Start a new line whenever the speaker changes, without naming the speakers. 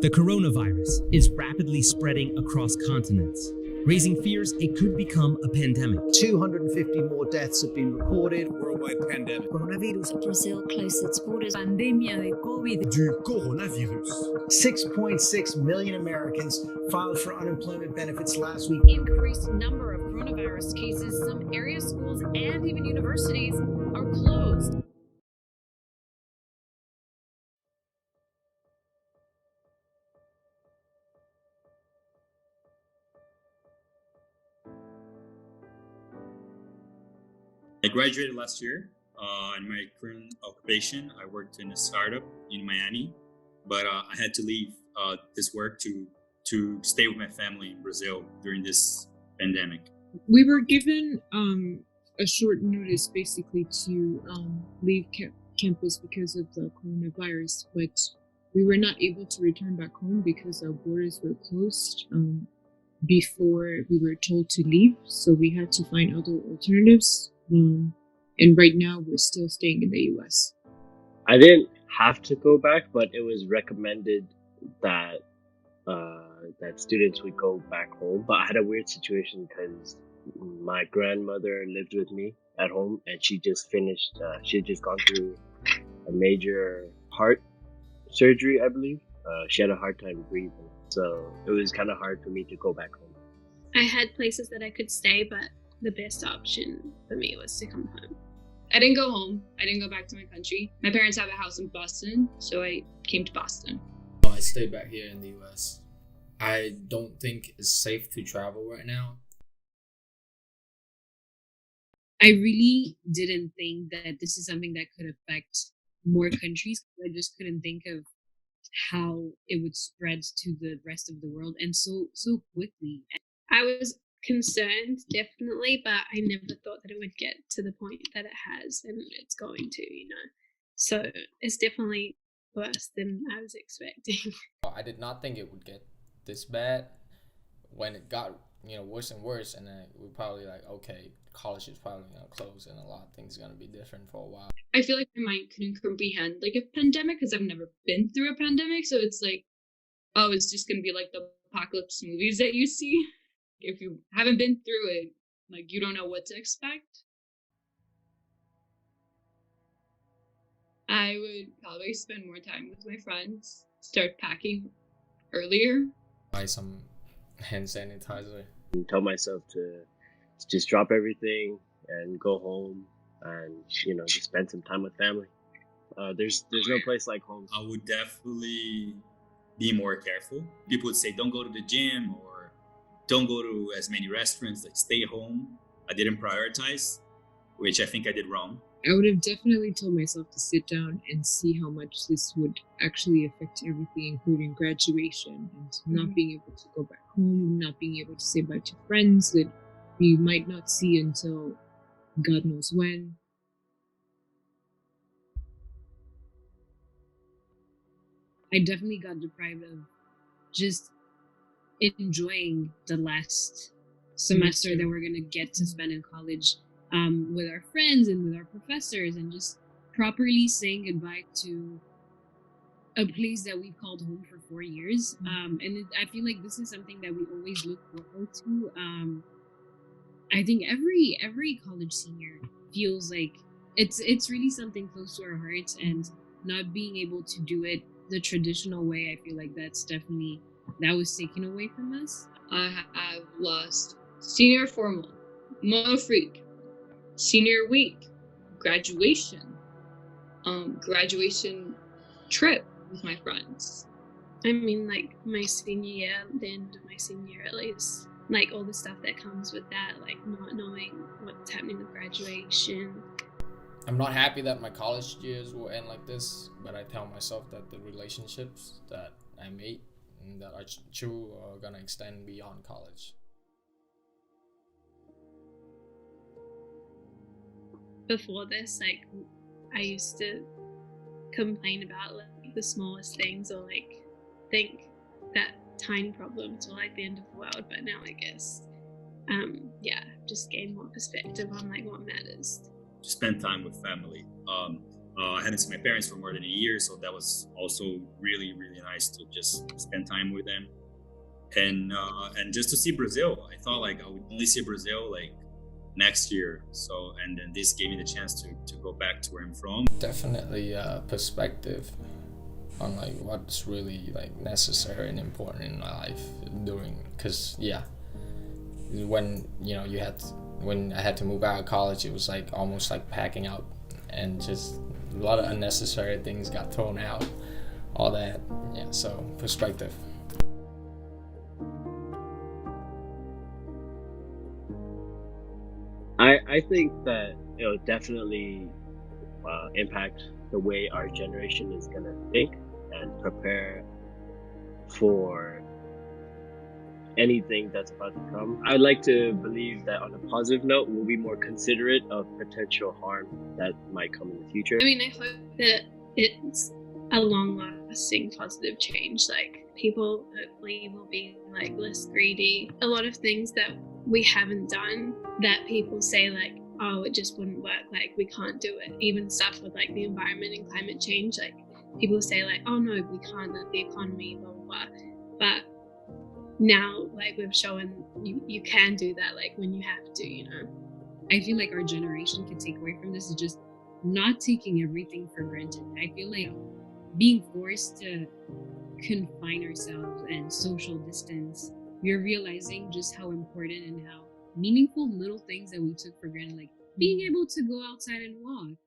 The coronavirus is rapidly spreading across continents, raising fears it could become a pandemic.
250 more deaths have been recorded.
Worldwide pandemic.
Coronavirus. Brazil closed its borders. Pandemia de COVID.
Du coronavirus.
6.6 million Americans filed for unemployment benefits last week.
Increased number of coronavirus cases. Some area schools and even universities are closed.
I graduated last year. In my current occupation, I worked in a startup in Miami, but I had to leave this work to stay with my family in Brazil during this pandemic.
We were given a short notice basically to leave campus because of the coronavirus, but we were not able to return back home because our borders were closed before we were told to leave. So we had to find other alternatives. And right now we're still staying in the US.
I didn't have to go back, but it was recommended that that students would go back home. But I had a weird situation because my grandmother lived with me at home, and she just finished. She had just gone through a major heart surgery, I believe. She had a hard time breathing, so it was kind of hard for me to go back home.
I had places that I could stay, but the best option for me was to come home.
I didn't go home. I didn't go back to my country. My parents have a house in Boston, so I came to Boston.
I stayed back here in the US. I don't think it's safe to travel right now.
I really didn't think that this is something that could affect more countries. I just couldn't think of how it would spread to the rest of the world and so quickly.
I was concerned, definitely, but I never thought that it would get to the point that it has, and it's going to, So it's definitely worse than I was expecting.
I did not think it would get this bad. When it got, worse and worse, and then we probably like, okay, college is probably gonna close, and a lot of things are gonna be different for a while.
I feel like my mind couldn't comprehend like a pandemic because I've never been through a pandemic, so it's like, oh, it's just gonna be like the apocalypse movies that you see. If you haven't been through it, like, you don't know what to expect. I would probably spend more time with my friends, start packing earlier.
Buy some hand sanitizer.
And tell myself to just drop everything and go home and, just spend some time with family. There's no place like home.
I would definitely be more careful. People would say, don't go to the gym or don't go to as many restaurants, like stay home. I didn't prioritize, which I think I did wrong.
I would have definitely told myself to sit down and see how much this would actually affect everything, including graduation and not being able to go back home, not being able to say bye to friends that we might not see until God knows when. I definitely got deprived of just enjoying the last semester that we're going to get to spend in college with our friends and with our professors, and just properly saying goodbye to a place that we've called home for 4 years. I feel like this is something that we always look forward to. I think every college senior feels like it's really something close to our hearts, and not being able to do it the traditional way, I feel like that was taken away from us.
I have lost senior formal, mono freak, senior week, graduation, graduation trip with my friends.
I mean, like my senior year, the end of my senior year, at least, like all the stuff that comes with that, like not knowing what's happening with graduation.
I'm not happy that my college years will end like this, but I tell myself that the relationships that I made and that are true are gonna extend beyond college.
Before this, like, I used to complain about like the smallest things, or like think that tiny problems were like the end of the world, but now I guess just gain more perspective on like what matters.
Spend time with family. I hadn't seen my parents for more than a year, so that was also really, really nice to just spend time with them, and just to see Brazil. I thought like I would only see Brazil like next year, so and then this gave me the chance to go back to where I'm from.
Definitely perspective on like what's really like necessary and important in my life during, because when when I had to move out of college, it was like almost like packing out, and just a lot of unnecessary things got thrown out, all that. So perspective.
I think that it'll definitely impact the way our generation is gonna think and prepare for anything that's about to come. I'd like to believe that on a positive note, we'll be more considerate of potential harm that might come in the future.
I mean, I hope that it's a long-lasting positive change. Like, people hopefully will be like less greedy. A lot of things that we haven't done that people say like, oh, it just wouldn't work, like we can't do it. Even stuff with like the environment and climate change, like people say like, oh no, we can't, the economy, blah blah blah. But now, like, we've shown you can do that, like when you have to, you know.
I feel like our generation can take away from this is just not taking everything for granted. I feel like being forced to confine ourselves and social distance, we're realizing just how important and how meaningful little things that we took for granted, like being able to go outside and walk,